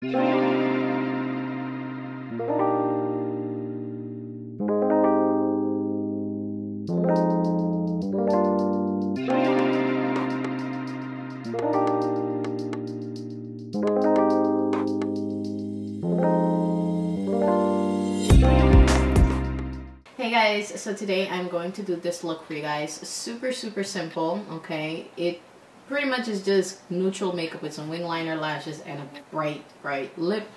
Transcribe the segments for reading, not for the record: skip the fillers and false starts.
Hey guys, so today I'm going to do this look for you guys. Super simple, okay? It pretty much is just neutral makeup with some wing liner, lashes, and a bright lip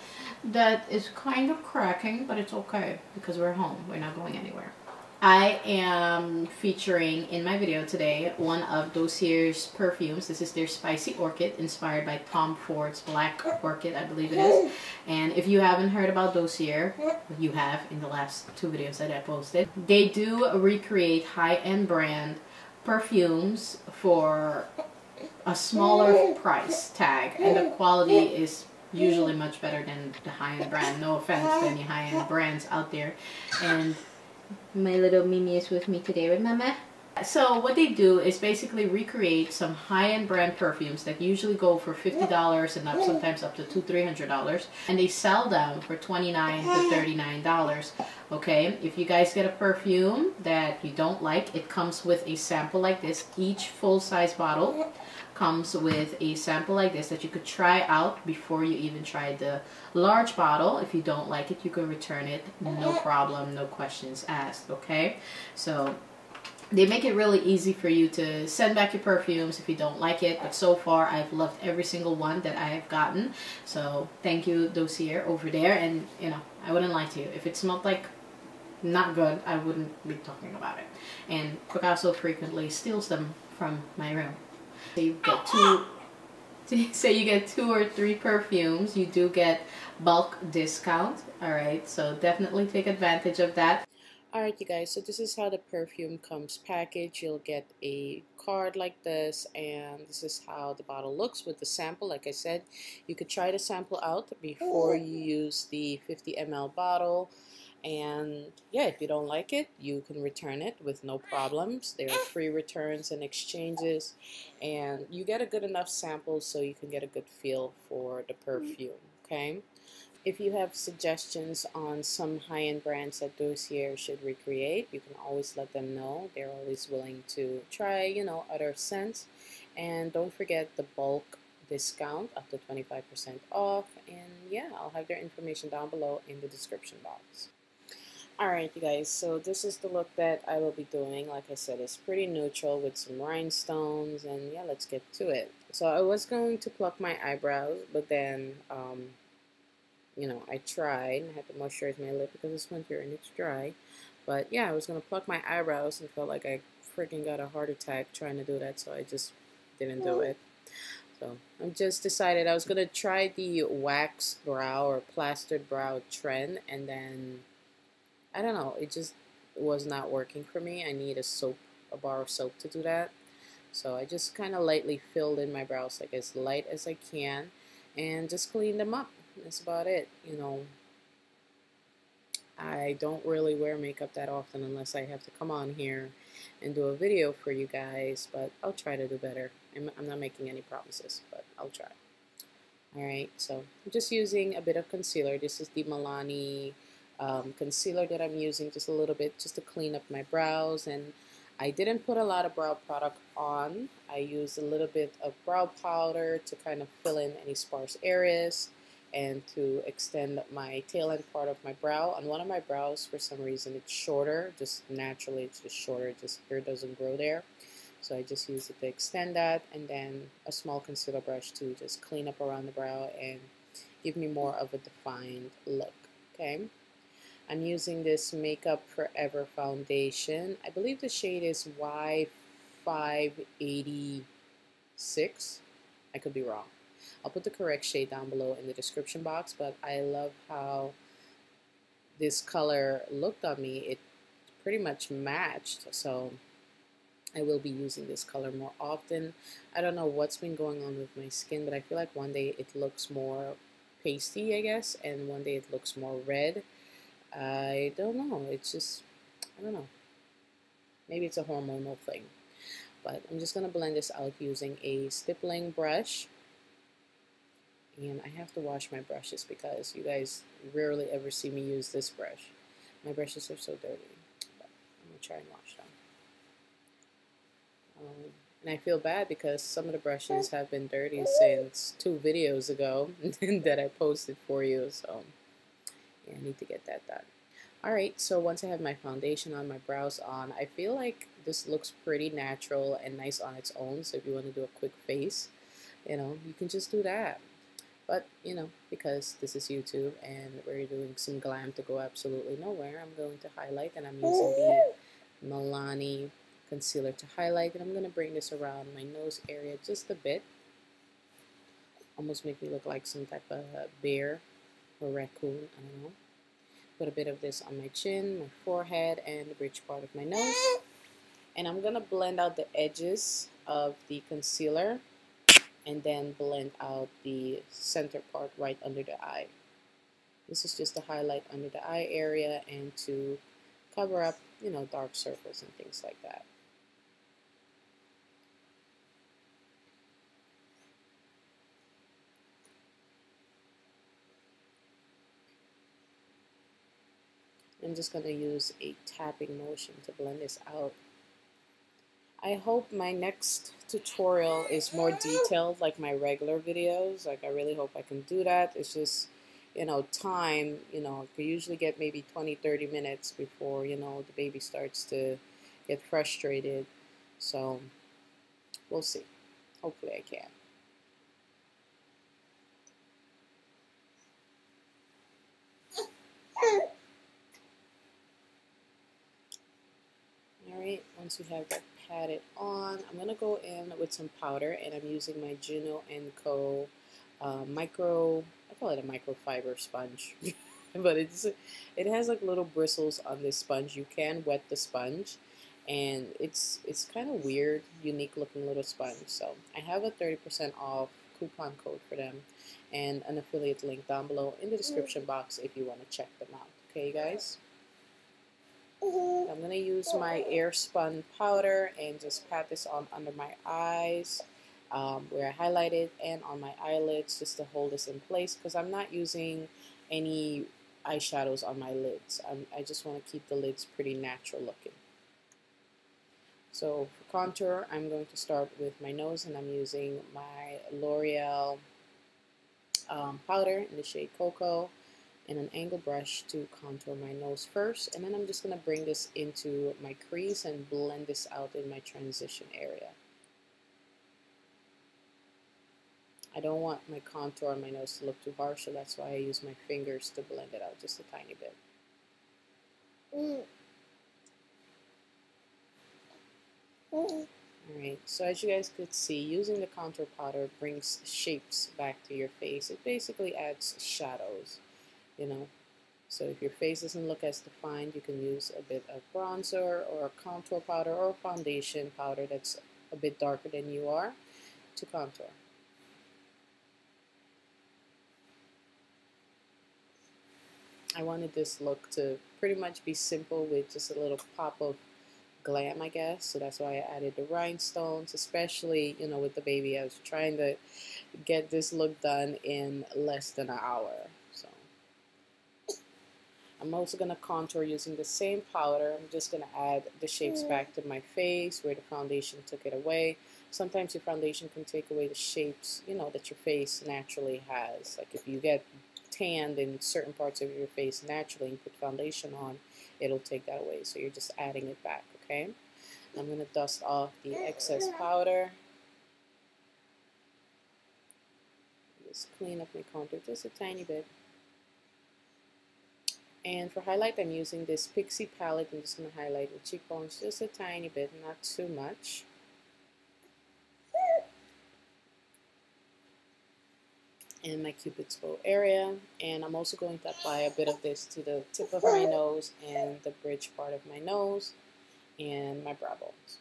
that is kind of cracking, but it's okay because we're home. We're not going anywhere. I am featuring in my video today one of Dossier's perfumes. This is their Spicy Orchid, inspired by Tom Ford's Black Orchid, I believe it is. And if you haven't heard about Dossier, you have in the last 2 videos that I posted. They do recreate high-end brand perfumes for a smaller price tag, and the quality is usually much better than the high-end brand. No offense to any high-end brands out there. And my little Mimi is with me today, right, Mama? So what they do is basically recreate some high-end brand perfumes that usually go for $50 and up, sometimes up to $200-300, and they sell them for $29 to $39. Okay, if you guys get a perfume that you don't like, it comes with a sample like this. Each full-size bottle comes with a sample like this that you could try out before you even try the large bottle. If you don't like it, you can return it, no problem, no questions asked. Okay, so they make it really easy for you to send back your perfumes if you don't like it, but so far I've loved every single one that I have gotten. So thank you, Dossier, over there. And you know, I wouldn't lie to you, if it smelled like not good, I wouldn't be talking about it. And Picasso frequently steals them from my room. So you get say you get 2 or 3 perfumes, you do get bulk discount. Alright, so definitely take advantage of that. Alright you guys, so this is how the perfume comes packaged. You'll get a card like this, and this is how the bottle looks with the sample. Like I said, you could try the sample out before you use the 50 ml bottle. And yeah, if you don't like it, you can return it with no problems. There are free returns and exchanges, and you get a good enough sample so you can get a good feel for the perfume. Okay, if you have suggestions on some high-end brands that Dossier should recreate, you can always let them know. They're always willing to try, you know, other scents. And don't forget the bulk discount up to 25% off. And yeah, I'll have their information down below in the description box. Alright you guys, so this is the look that I will be doing. Like I said, it's pretty neutral with some rhinestones, and yeah, let's get to it. So I was going to pluck my eyebrows, but then you know, I tried. I had to moisturize my lip because it's winter and it's dry. But yeah, I was going to pluck my eyebrows and felt like I freaking got a heart attack trying to do that, so I just didn't do it. So I just decided I was going to try the wax brow or plastered brow trend, and then I don't know, it just was not working for me. I need a bar of soap to do that. So I just kind of lightly filled in my brows, like as light as I can, and just cleaned them up. That's about it. You know, I don't really wear makeup that often unless I have to come on here and do a video for you guys, but I'll try to do better. I'm not making any promises, but I'll try. Alright, so I'm just using a bit of concealer. This is the Milani concealer that I'm using, just a little bit, just to clean up my brows. And I didn't put a lot of brow product on. I used a little bit of brow powder to kind of fill in any sparse areas and to extend my tail end part of my brow. On one of my brows, for some reason, it's shorter, just naturally it's just shorter, just hair doesn't grow there. So I just used it to extend that, and then a small concealer brush to just clean up around the brow and give me more of a defined look. Okay, I'm using this Makeup Forever foundation. I believe the shade is Y586. I could be wrong. I'll put the correct shade down below in the description box, but I love how this color looked on me. It pretty much matched, so I will be using this color more often. I don't know what's been going on with my skin, but I feel like one day it looks more pasty, I guess, and one day it looks more red. I don't know. It's just, I don't know. Maybe it's a hormonal thing. But I'm just going to blend this out using a stippling brush. And I have to wash my brushes because you guys rarely ever see me use this brush. My brushes are so dirty. But I'm going to try and wash them. And I feel bad because some of the brushes have been dirty since 2 videos ago that I posted for you. So yeah, I need to get that done. Alright, so once I have my foundation on, my brows on, I feel like this looks pretty natural and nice on its own. So if you want to do a quick face, you can just do that. But, because this is YouTube and we're doing some glam to go absolutely nowhere, I'm going to highlight, and I'm using the Milani concealer to highlight, and I'm going to bring this around my nose area just a bit. Almost make me look like some type of bear or raccoon, I don't know. Put a bit of this on my chin, my forehead, and the bridge part of my nose. And I'm going to blend out the edges of the concealer and then blend out the center part right under the eye. This is just to highlight under the eye area and to cover up, dark circles and things like that. I'm just going to use a tapping motion to blend this out. I hope my next tutorial is more detailed like my regular videos. Like, I really hope I can do that. It's just, time, I could usually get maybe 20-30 minutes before, the baby starts to get frustrated. So, we'll see. Hopefully I can. Alright, once we have that patted on, I'm going to go in with some powder, and I'm using my Juno & Co. I call it a microfiber sponge, but it has like little bristles on this sponge. You can wet the sponge, and it's kind of weird, unique looking little sponge. So I have a 30% off coupon code for them, and an affiliate link down below in the description box if you want to check them out. Okay, guys? I'm going to use my air spun powder and just pat this on under my eyes where I highlighted, and on my eyelids just to hold this in place, because I'm not using any eyeshadows on my lids. I just want to keep the lids pretty natural looking. So for contour, I'm going to start with my nose, and I'm using my L'Oreal powder in the shade Cocoa and an angle brush to contour my nose first, and then I'm just going to bring this into my crease and blend this out in my transition area. I don't want my contour on my nose to look too harsh, so that's why I use my fingers to blend it out just a tiny bit. Alright, so as you guys could see, using the contour powder brings shapes back to your face. It basically adds shadows. So if your face doesn't look as defined, you can use a bit of bronzer or a contour powder or foundation powder that's a bit darker than you are to contour. I wanted this look to pretty much be simple with just a little pop of glam, I guess. So that's why I added the rhinestones, especially, with the baby. I was trying to get this look done in less than an hour. I'm also going to contour using the same powder. I'm just going to add the shapes back to my face where the foundation took it away. Sometimes your foundation can take away the shapes, that your face naturally has. Like if you get tanned in certain parts of your face naturally and put foundation on, it'll take that away. So you're just adding it back, okay? I'm going to dust off the excess powder. Just clean up my contour just a tiny bit. And for highlight, I'm using this Pixie palette. I'm just going to highlight the cheekbones just a tiny bit, not too much. And my Cupid's bow area. And I'm also going to apply a bit of this to the tip of my nose and the bridge part of my nose and my brow bones.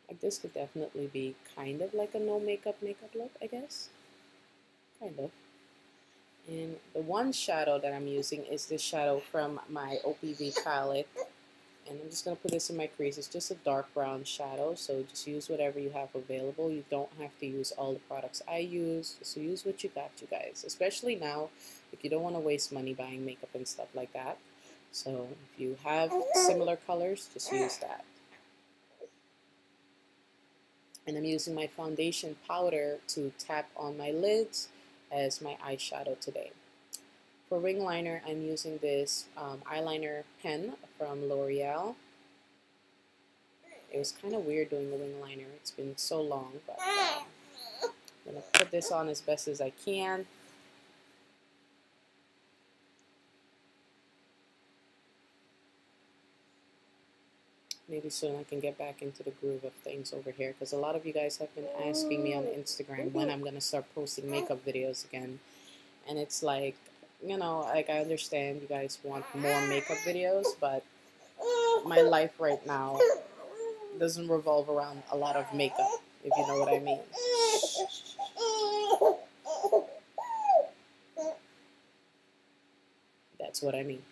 Like this could definitely be kind of like a no makeup look, I guess. Kind of. And the one shadow that I'm using is this shadow from my OPV palette. And I'm just going to put this in my crease. It's just a dark brown shadow, so just use whatever you have available. You don't have to use all the products I use, so use what you got, you guys. Especially now, if you don't want to waste money buying makeup and stuff like that. So if you have similar colors, just use that. And I'm using my foundation powder to tap on my lids as my eyeshadow today. For wing liner, I'm using this eyeliner pen from L'Oreal. It was kind of weird doing the wing liner. It's been so long, but I'm going to put this on as best as I can. Maybe soon I can get back into the groove of things over here, because a lot of you guys have been asking me on Instagram when I'm going to start posting makeup videos again. And it's like, you know, like I understand you guys want more makeup videos, but my life right now doesn't revolve around a lot of makeup, if you know what I mean. That's what I mean.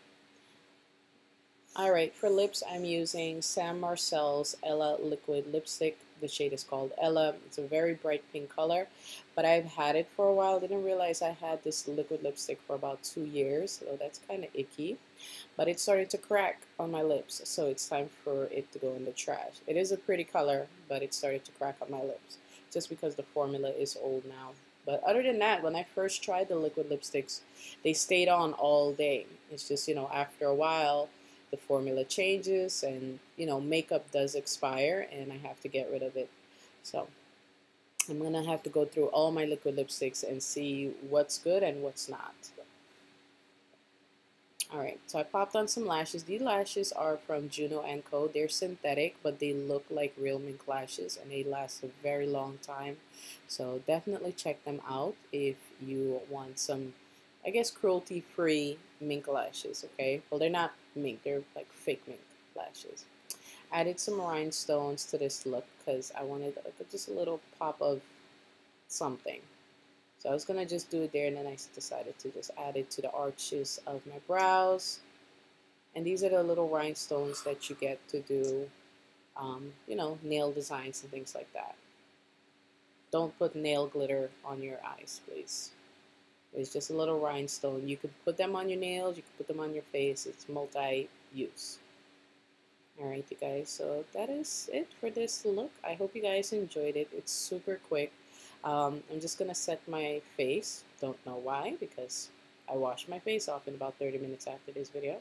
Alright, for lips, I'm using Sam Marcel's Ella Liquid Lipstick. The shade is called Ella. It's a very bright pink color, but I've had it for a while. Didn't realize I had this liquid lipstick for about 2 years, so that's kind of icky. But it started to crack on my lips, so it's time for it to go in the trash. It is a pretty color, but it started to crack on my lips, just because the formula is old now. But other than that, when I first tried the liquid lipsticks, they stayed on all day. It's just, you know, after a while, the formula changes and, you know, makeup does expire and I have to get rid of it. So I'm going to have to go through all my liquid lipsticks and see what's good and what's not. Alright, so I popped on some lashes. These lashes are from Juno & Co. They're synthetic, but they look like real mink lashes and they last a very long time. So definitely check them out if you want some, I guess, cruelty-free mink lashes, okay? Well, they're not mink, they're like fake mink lashes. Added some rhinestones to this look because I wanted just a little pop of something. So I was going to just do it there, and then I decided to just add it to the arches of my brows. And these are the little rhinestones that you get to do, you know, nail designs and things like that. Don't put nail glitter on your eyes, please. It's just a little rhinestone. You could put them on your nails, you could put them on your face. It's multi-use. Alright, you guys, so that is it for this look. I hope you guys enjoyed it. It's super quick. I'm just going to set my face. Don't know why, because I washed my face off in about 30 minutes after this video.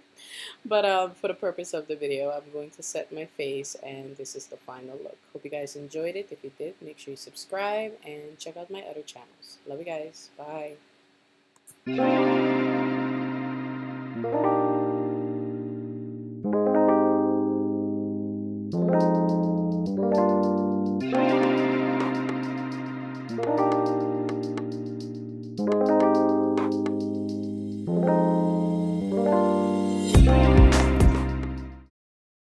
But for the purpose of the video, I'm going to set my face, and this is the final look. Hope you guys enjoyed it. If you did, make sure you subscribe and check out my other channels. Love you guys. Bye.